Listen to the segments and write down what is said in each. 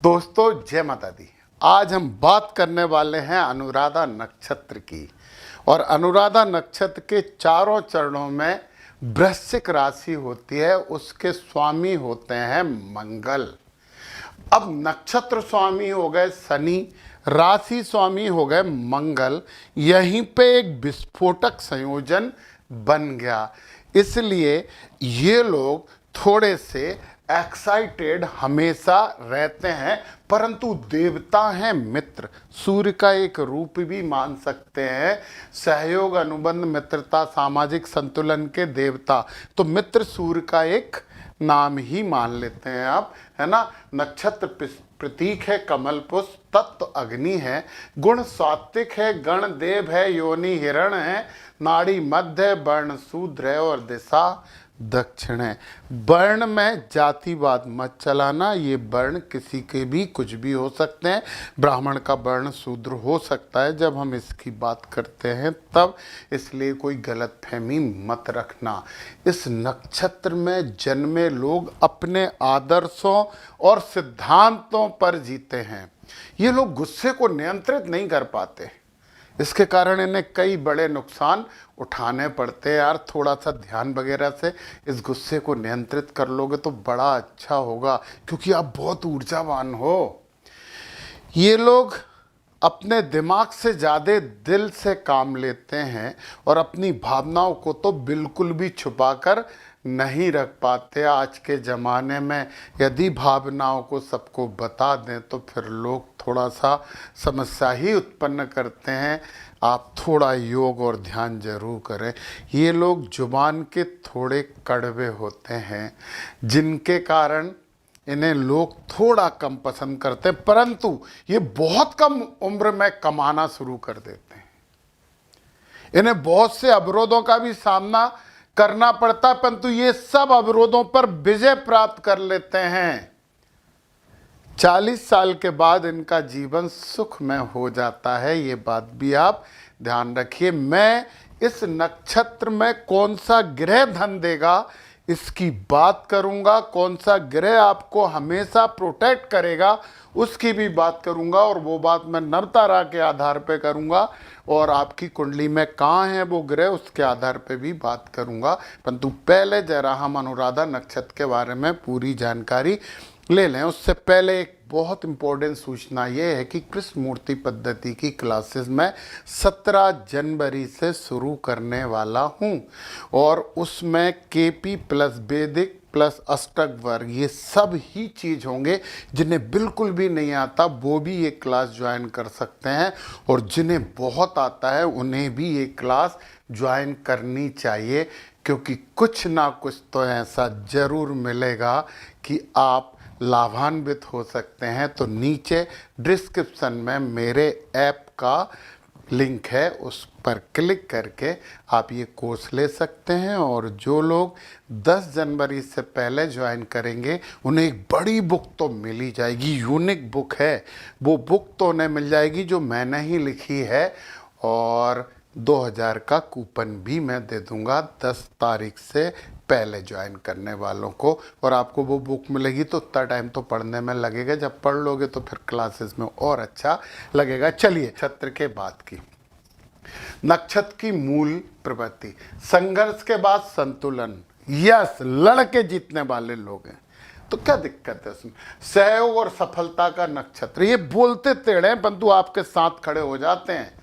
दोस्तों जय माता दी। आज हम बात करने वाले हैं अनुराधा नक्षत्र की। और अनुराधा नक्षत्र के चारों चरणों में वृश्चिक राशि होती है, उसके स्वामी होते हैं मंगल। अब नक्षत्र स्वामी हो गए शनि, राशि स्वामी हो गए मंगल। यहीं पे एक विस्फोटक संयोजन बन गया, इसलिए ये लोग थोड़े से एक्साइटेड हमेशा रहते हैं। परंतु देवता हैं मित्र, सूर्य का एक रूप भी मान सकते हैं। सहयोग, अनुबंध, मित्रता, सामाजिक संतुलन के देवता तो मित्र सूर्य का एक नाम ही मान लेते हैं आप, है ना। नक्षत्र प्रतीक है कमल पुष्प, तत्व अग्नि है, गुण सात्विक है, गण देव है, योनि हिरण है, नाड़ी मध्य, वर्ण शूद्र है और दिशा दक्षिण है। वर्ण में जातिवाद मत चलाना, ये वर्ण किसी के भी कुछ भी हो सकते हैं। ब्राह्मण का वर्ण शूद्र हो सकता है जब हम इसकी बात करते हैं तब, इसलिए कोई गलतफहमी मत रखना। इस नक्षत्र में जन्मे लोग अपने आदर्शों और सिद्धांतों पर जीते हैं। ये लोग गुस्से को नियंत्रित नहीं कर पाते, इसके कारण इन्हें कई बड़े नुकसान उठाने पड़ते हैं। यार थोड़ा सा ध्यान वगैरह से इस गुस्से को नियंत्रित कर लोगे तो बड़ा अच्छा होगा, क्योंकि आप बहुत ऊर्जावान हो। ये लोग अपने दिमाग से ज़्यादा दिल से काम लेते हैं और अपनी भावनाओं को तो बिल्कुल भी छुपाकर नहीं रख पाते। आज के ज़माने में यदि भावनाओं को सबको बता दें तो फिर लोग थोड़ा सा समस्या ही उत्पन्न करते हैं। आप थोड़ा योग और ध्यान जरूर करें। ये लोग जुबान के थोड़े कड़वे होते हैं, जिनके कारण इन्हें लोग थोड़ा कम पसंद करते हैं, परंतु ये बहुत कम उम्र में कमाना शुरू कर देते हैं। इन्हें बहुत से अवरोधों का भी सामना करना पड़ता है, परंतु ये सब अवरोधों पर विजय प्राप्त कर लेते हैं। 40 साल के बाद इनका जीवन सुख में हो जाता है, ये बात भी आप ध्यान रखिए। मैं इस नक्षत्र में कौन सा ग्रह धन देगा इसकी बात करूंगा, कौन सा ग्रह आपको हमेशा प्रोटेक्ट करेगा उसकी भी बात करूंगा, और वो बात मैं नवतारा के आधार पे करूंगा, और आपकी कुंडली में कहाँ है वो ग्रह उसके आधार पे भी बात करूंगा। परंतु पहले जरा हम अनुराधा नक्षत्र के बारे में पूरी जानकारी ले लें। उससे पहले एक बहुत इम्पोर्टेंट सूचना ये है कि कृष्ण मूर्ति पद्धति की क्लासेस मैं 17 जनवरी से शुरू करने वाला हूँ, और उसमें केपी प्लस वैदिक प्लस अष्टक वर्ग ये सब ही चीज़ होंगे। जिन्हें बिल्कुल भी नहीं आता वो भी ये क्लास ज्वाइन कर सकते हैं, और जिन्हें बहुत आता है उन्हें भी ये क्लास ज्वाइन करनी चाहिए, क्योंकि कुछ ना कुछ तो ऐसा ज़रूर मिलेगा कि आप लाभान्वित हो सकते हैं। तो नीचे डिस्क्रिप्शन में मेरे ऐप का लिंक है, उस पर क्लिक करके आप ये कोर्स ले सकते हैं। और जो लोग 10 जनवरी से पहले ज्वाइन करेंगे उन्हें एक बड़ी बुक तो मिल ही जाएगी, यूनिक बुक है। वो बुक तो उन्हें मिल जाएगी जो मैंने ही लिखी है, और 2000 का कूपन भी मैं दे दूंगा 10 तारीख से पहले ज्वाइन करने वालों को। और आपको वो बुक मिलेगी तो उतना टाइम तो पढ़ने में लगेगा, जब पढ़ लोगे तो फिर क्लासेस में और अच्छा लगेगा। चलिए नक्षत्र के बाद की, नक्षत्र की मूल प्रवृत्ति संघर्ष के बाद संतुलन, यस लड़के जीतने वाले लोग हैं। तो क्या दिक्कत है उसमें? सहयोग और सफलता का नक्षत्र, ये बोलते टेढ़े हैं परंतु आपके साथ खड़े हो जाते हैं।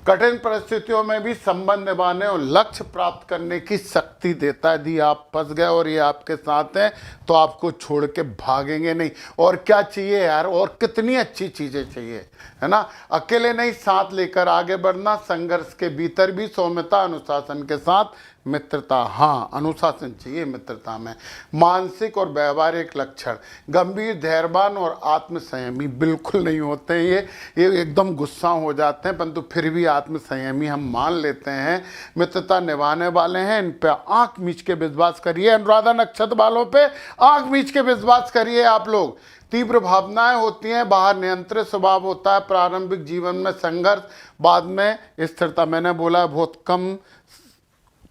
कठिन परिस्थितियों में भी संबंध निभाने और लक्ष्य प्राप्त करने की शक्ति देता है। यदि आप फंस गए और ये आपके साथ हैं तो आपको छोड़ के भागेंगे नहीं। और क्या चाहिए यार, और कितनी अच्छी चीज़ें चाहिए, है ना। अकेले नहीं, साथ लेकर आगे बढ़ना, संघर्ष के भीतर भी सौम्यता, अनुशासन के साथ मित्रता, हाँ अनुशासन चाहिए मित्रता में। मानसिक और व्यवहारिक लक्षण, गंभीर, धैर्यवान और आत्मसंयमी बिल्कुल नहीं होते हैं। ये एकदम गुस्सा हो जाते हैं, परंतु फिर भी आत्मसंयमी हम मान लेते हैं। मित्रता निभाने वाले हैं, इन पे आंख मीच के विश्वास करिए। अनुराधा नक्षत्र वालों पे आंख मीच के विश्वास करिए आप लोग। तीव्र भावनाएं होती हैं, बाहर नियंत्रित स्वभाव होता है, प्रारंभिक जीवन में संघर्ष, बाद में स्थिरता। मैंने बोला बहुत कम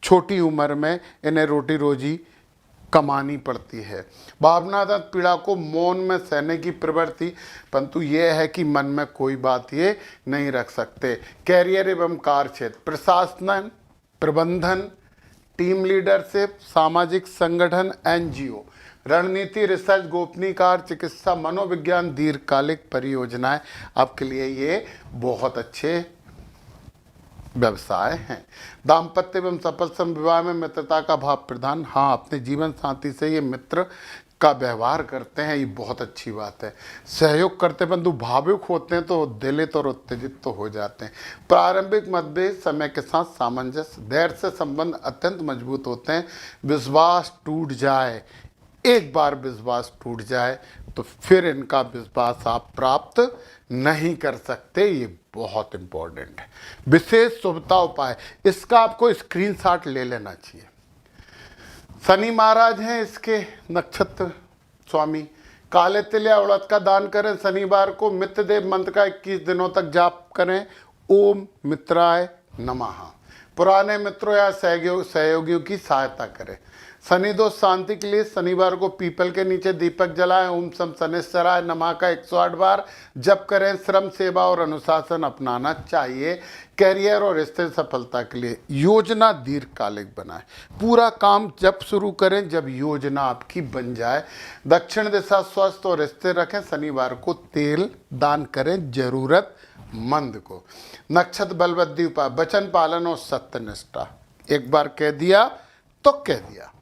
छोटी उम्र में इन्हें रोटी रोजी कमानी पड़ती है। भावनात्मक पीड़ा को मौन में सहने की प्रवृत्ति, परंतु यह है कि मन में कोई बात ये नहीं रख सकते। कैरियर एवं कार्य क्षेत्र, प्रशासन, प्रबंधन, टीम लीडरशिप, सामाजिक संगठन, एनजीओ, रणनीति, रिसर्च, गोपनीय कार्य, चिकित्सा, मनोविज्ञान, दीर्घकालिक परियोजनाएं, आपके लिए ये बहुत अच्छे व्यवसाय हैं। दाम्पत्य एवं सफल विवाह में मित्रता का भाव प्रधान, हाँ अपने जीवन साथी से ये मित्र का व्यवहार करते हैं, ये बहुत अच्छी बात है। सहयोग करते परंतु भावुक होते हैं तो दिलित और उत्तेजित तो हो जाते हैं। प्रारंभिक मतभेद समय के साथ सामंजस्य, धैर्य से संबंध अत्यंत मजबूत होते हैं। विश्वास टूट जाए, एक बार विश्वास टूट जाए तो फिर इनका विश्वास आप प्राप्त नहीं कर सकते, ये बहुत इंपॉर्टेंट है। विशेष शुभता उपाय, इसका आपको स्क्रीनशॉट ले लेना चाहिए। शनि महाराज हैं इसके नक्षत्र स्वामी। काले तिल या उड़द का दान करें शनिवार को। मित्रदेव मंत्र का 21 दिनों तक जाप करें। ओम मित्राय नमः। पुराने मित्रों या सहयोगियों की सहायता करें। शनि दोष शांति के लिए शनिवार को पीपल के नीचे दीपक जलाएं। ओम सम शनिश्चराय नमः का 108 बार जप करें। श्रम, सेवा और अनुशासन अपनाना चाहिए। कैरियर और रिश्ते सफलता के लिए योजना दीर्घकालिक बनाएं। पूरा काम जब शुरू करें जब योजना आपकी बन जाए। दक्षिण दिशा स्वस्थ और रिश्ते रखें। शनिवार को तेल दान करें जरूरतमंद को। नक्षत्र बलवृद्धि उपाय, वचन पालन और सत्यनिष्ठा। एक बार कह दिया तो कह दिया।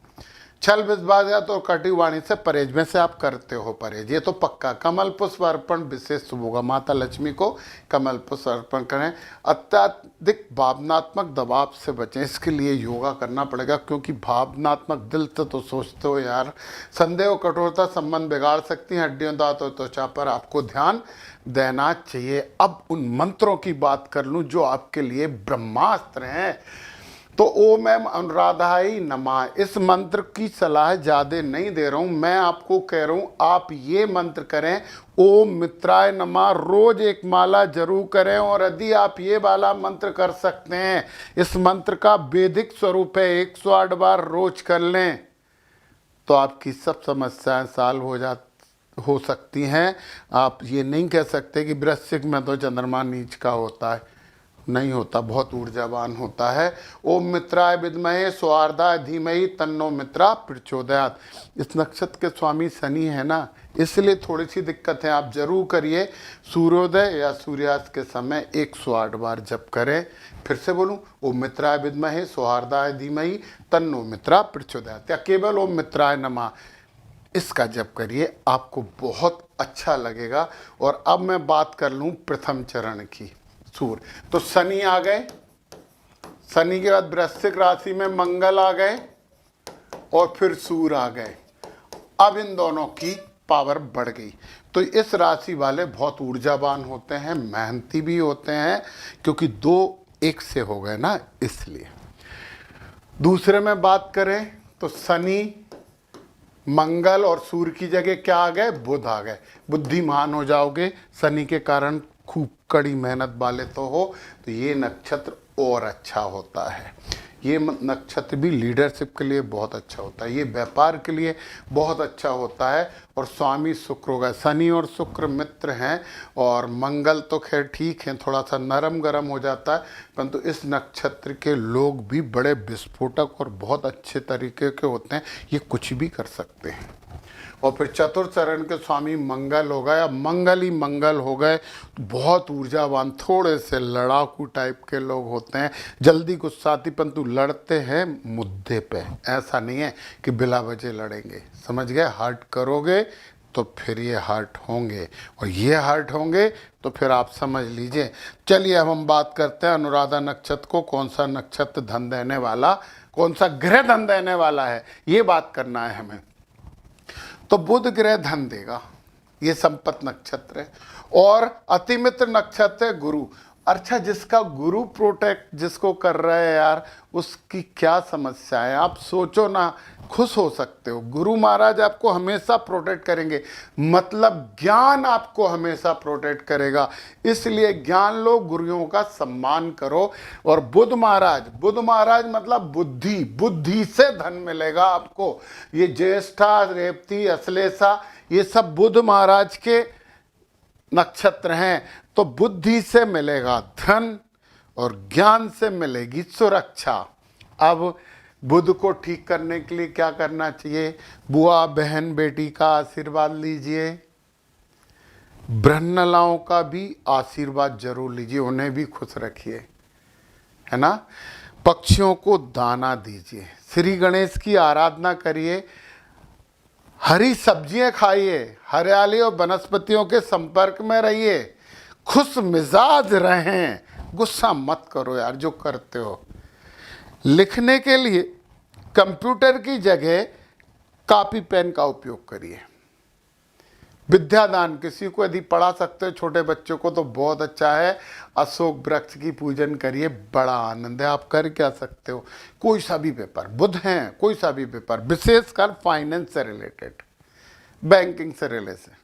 छल विश्वासघात और कटु वाणी से परहेज, में से आप करते हो परहेज, ये तो पक्का। कमल पुष्प अर्पण विशेष शुभ होगा। माता लक्ष्मी को कमल पुष्प अर्पण करें। अत्यधिक भावनात्मक दबाव से बचें, इसके लिए योगा करना पड़ेगा, क्योंकि भावनात्मक दिल से तो सोचते हो यार। संदेह और कठोरता संबंध बिगाड़ सकती हैं। हड्डियों, दांत और त्वचा पर आपको ध्यान देना चाहिए। अब उन मंत्रों की बात कर लूँ जो आपके लिए ब्रह्मास्त्र हैं। तो ओम एम अनुराधाय नमः, इस मंत्र की सलाह ज़्यादा नहीं दे रहा हूँ, मैं आपको कह रहा हूँ आप ये मंत्र करें। ओम मित्राय नमः रोज एक माला जरूर करें। और यदि आप ये वाला मंत्र कर सकते हैं, इस मंत्र का वैदिक स्वरूप है, 108 बार रोज कर लें तो आपकी सब समस्याएं सॉल्व हो सकती हैं। आप ये नहीं कह सकते कि वृश्चिक में तो चंद्रमा नीच का होता है, नहीं होता, बहुत ऊर्जावान होता है। ओम मित्राय विद्महे सौहार्दाय धीमहि तन्नो मित्रा प्रचोदयात्। इस नक्षत्र के स्वामी शनि है ना, इसलिए थोड़ी सी दिक्कत है। आप जरूर करिए, सूर्योदय या सूर्यास्त के समय 108 बार जप करें। फिर से बोलूं, ओम मित्राय विद्महे सौहार्दाय धीमहि तन्नो मित्रा प्रचोदयात्, या केवल ओम मित्राय नमः, इसका जप करिए, आपको बहुत अच्छा लगेगा। और अब मैं बात कर लूं प्रथम चरण की, सूर्य। तो शनि आ गए, शनि के बाद वृश्चिक राशि में मंगल आ गए और फिर सूर्य आ गए। अब इन दोनों की पावर बढ़ गई। तो इस राशि वाले बहुत ऊर्जावान होते हैं, मेहनती भी होते हैं, क्योंकि दो एक से हो गए ना, इसलिए। दूसरे में बात करें तो शनि, मंगल और सूर्य की जगह क्या आ गए, बुध आ गए। बुद्धिमान हो जाओगे शनि के कारण, खूब कड़ी मेहनत वाले तो हो, तो ये नक्षत्र और अच्छा होता है। ये नक्षत्र भी लीडरशिप के लिए बहुत अच्छा होता है, ये व्यापार के लिए बहुत अच्छा होता है। और स्वामी शुक्र होगा। शनि और शुक्र मित्र हैं, और मंगल तो खैर ठीक है, थोड़ा सा नरम गरम हो जाता है, परंतु इस नक्षत्र के लोग भी बड़े विस्फोटक और बहुत अच्छे तरीके के होते हैं, ये कुछ भी कर सकते हैं। और फिर चतुर्थ चरण के स्वामी मंगल हो गए। अब मंगल ही मंगल हो गए, बहुत ऊर्जावान, थोड़े से लड़ाकू टाइप के लोग होते हैं, जल्दी गुस्साती, परंतु लड़ते हैं मुद्दे पे। ऐसा नहीं है कि बिला वजह लड़ेंगे, समझ गए। हर्ट करोगे तो फिर ये हर्ट होंगे, और ये हर्ट होंगे तो फिर आप समझ लीजिए। चलिए अब हम बात करते हैं अनुराधा नक्षत्र को, कौन सा नक्षत्र धन देने वाला, कौन सा ग्रह धन देने वाला है, ये बात करना है हमें। तो बुध ग्रह धन देगा, ये संपत्ति नक्षत्र है। और अतिमित्र नक्षत्र है गुरु। अच्छा, जिसका गुरु प्रोटेक्ट जिसको कर रहे हैं यार, उसकी क्या समस्या है? आप सोचो ना, खुश हो सकते हो। गुरु महाराज आपको हमेशा प्रोटेक्ट करेंगे, मतलब ज्ञान आपको हमेशा प्रोटेक्ट करेगा। इसलिए ज्ञान लो, गुरुओं का सम्मान करो। और बुध महाराज मतलब बुद्धि, बुद्धि से धन मिलेगा आपको। ये ज्येष्ठा, रेवती, अश्लेषा, ये सब बुध महाराज के नक्षत्र हैं। तो बुद्धि से मिलेगा धन और ज्ञान से मिलेगी सुरक्षा। अब बुध को ठीक करने के लिए क्या करना चाहिए? बुआ, बहन, बेटी का आशीर्वाद लीजिए। ब्रह्मलाओं का भी आशीर्वाद जरूर लीजिए, उन्हें भी खुश रखिए, है ना। पक्षियों को दाना दीजिए। श्री गणेश की आराधना करिए। हरी सब्जियां खाइए, हरियाली और वनस्पतियों के संपर्क में रहिए, खुश मिजाज रहें। गुस्सा मत करो यार जो करते हो। लिखने के लिए कंप्यूटर की जगह कॉपी पेन का उपयोग करिए। विद्यादान, किसी को यदि पढ़ा सकते हो छोटे बच्चों को तो बहुत अच्छा है। अशोक वृक्ष की पूजन करिए, बड़ा आनंद है। आप कर क्या सकते हो? कोई सा भी पेपर, बुध हैं, कोई सा भी पेपर, विशेषकर फाइनेंस से रिलेटेड, बैंकिंग से रिलेटेड,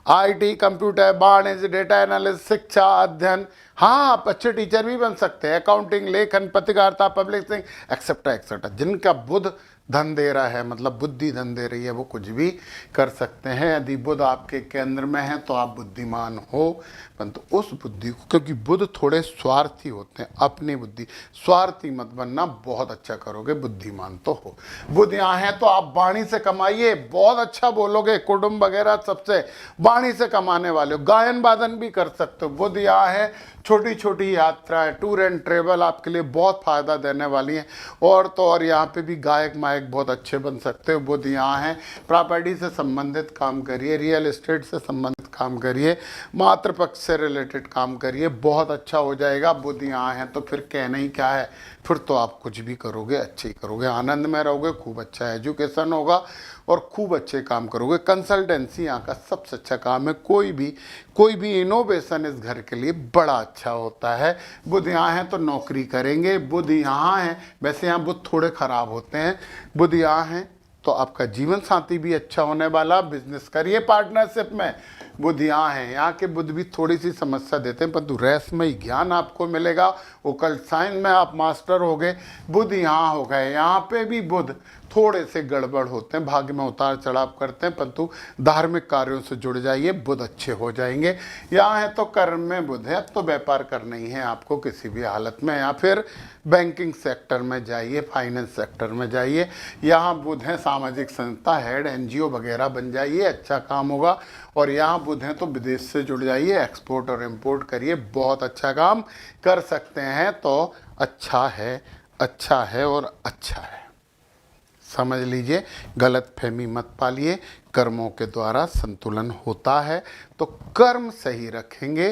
आईटी, कंप्यूटर, वाणिज्य, डेटा एनालिसिस, शिक्षा, अध्ययन। हाँ, आप अच्छे टीचर भी बन सकते हैं। अकाउंटिंग, लेखन, पत्रकारिता, पब्लिशिंग, एक्सेट्रा एक्सेट्रा। जिनका बुध धन दे रहा है, मतलब बुद्धि धन दे रही है, वो कुछ भी कर सकते हैं। यदि बुध आपके केंद्र में है तो आप बुद्धिमान हो, परंतु उस बुद्धि को, क्योंकि बुध थोड़े स्वार्थी होते हैं, अपनी बुद्धि, स्वार्थी मत बनना, बहुत अच्छा करोगे, बुद्धिमान तो हो। बुध यहाँ है तो आप वाणी से कमाइए, बहुत अच्छा बोलोगे, कुटुंब वगैरह सबसे वाणी से कमाने वाले हो। गायन वादन भी कर सकते हो। बुध यहाँ है, छोटी छोटी यात्राएं, टूर एंड ट्रेवल आपके लिए बहुत फायदा देने वाली हैं। और तो और यहाँ पे भी गायक मायक बहुत अच्छे बन सकते हो। बुध यहाँ है, प्रॉपर्टी से संबंधित काम करिए, रियल एस्टेट से संबंधित काम करिए, मातृपक्ष से रिलेटेड काम करिए, बहुत अच्छा हो जाएगा। बुध यहाँ है तो फिर कहना ही क्या है, फिर तो आप कुछ भी करोगे अच्छे ही करोगे, आनंद में रहोगे, खूब अच्छा एजुकेशन होगा और खूब अच्छे काम करोगे। कंसल्टेंसी यहाँ का सबसे अच्छा काम है। कोई भी इनोवेशन इस घर के लिए बड़ा अच्छा होता है। बुध यहाँ है तो नौकरी करेंगे। बुध यहाँ है, वैसे यहाँ बुध थोड़े खराब होते हैं। बुध यहाँ है तो आपका जीवन साथी भी अच्छा होने वाला, बिजनेस करिए पार्टनरशिप में। बुध यहाँ है, यहाँ के बुध भी थोड़ी सी समस्या देते हैं, परंतु रहस्यमय ज्ञान आपको मिलेगा। ओकल्ट साइंस में आप मास्टर हो गए। बुध यहाँ हो गए, यहाँ पे भी बुध थोड़े से गड़बड़ होते हैं, भाग्य में उतार चढ़ाव करते हैं, परंतु धार्मिक कार्यों से जुड़ जाइए, बुध अच्छे हो जाएंगे। यहाँ है तो कर्म में बुध है, अब तो व्यापार करना ही है आपको किसी भी हालत में, या फिर बैंकिंग सेक्टर में जाइए, फाइनेंस सेक्टर में जाइए। यहाँ बुध है, सामाजिक संस्था, हेड, एनजीओ वगैरह बन जाइए, अच्छा काम होगा। और यहाँ बुध हैं तो विदेश से जुड़ जाइए, एक्सपोर्ट और इम्पोर्ट करिए, बहुत अच्छा काम कर सकते हैं। तो अच्छा है और अच्छा है, समझ लीजिए, गलत फहमी मत पालिए। कर्मों के द्वारा संतुलन होता है, तो कर्म सही रखेंगे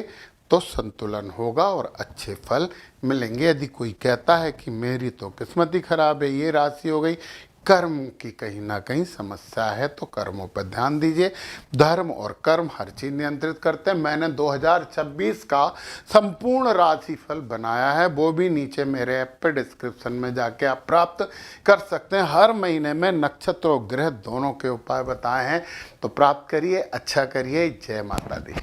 तो संतुलन होगा और अच्छे फल मिलेंगे। यदि कोई कहता है कि मेरी तो किस्मत ही खराब है, ये राशि हो गई, कर्म की कहीं ना कहीं समस्या है, तो कर्मों पर ध्यान दीजिए। धर्म और कर्म हर चीज़ नियंत्रित करते हैं। मैंने 2026 का संपूर्ण राशिफल बनाया है, वो भी नीचे मेरे ऐप पे डिस्क्रिप्शन में जाके आप प्राप्त कर सकते हैं। हर महीने में नक्षत्र और ग्रह दोनों के उपाय बताए हैं, तो प्राप्त करिए, अच्छा करिए। जय माता दी।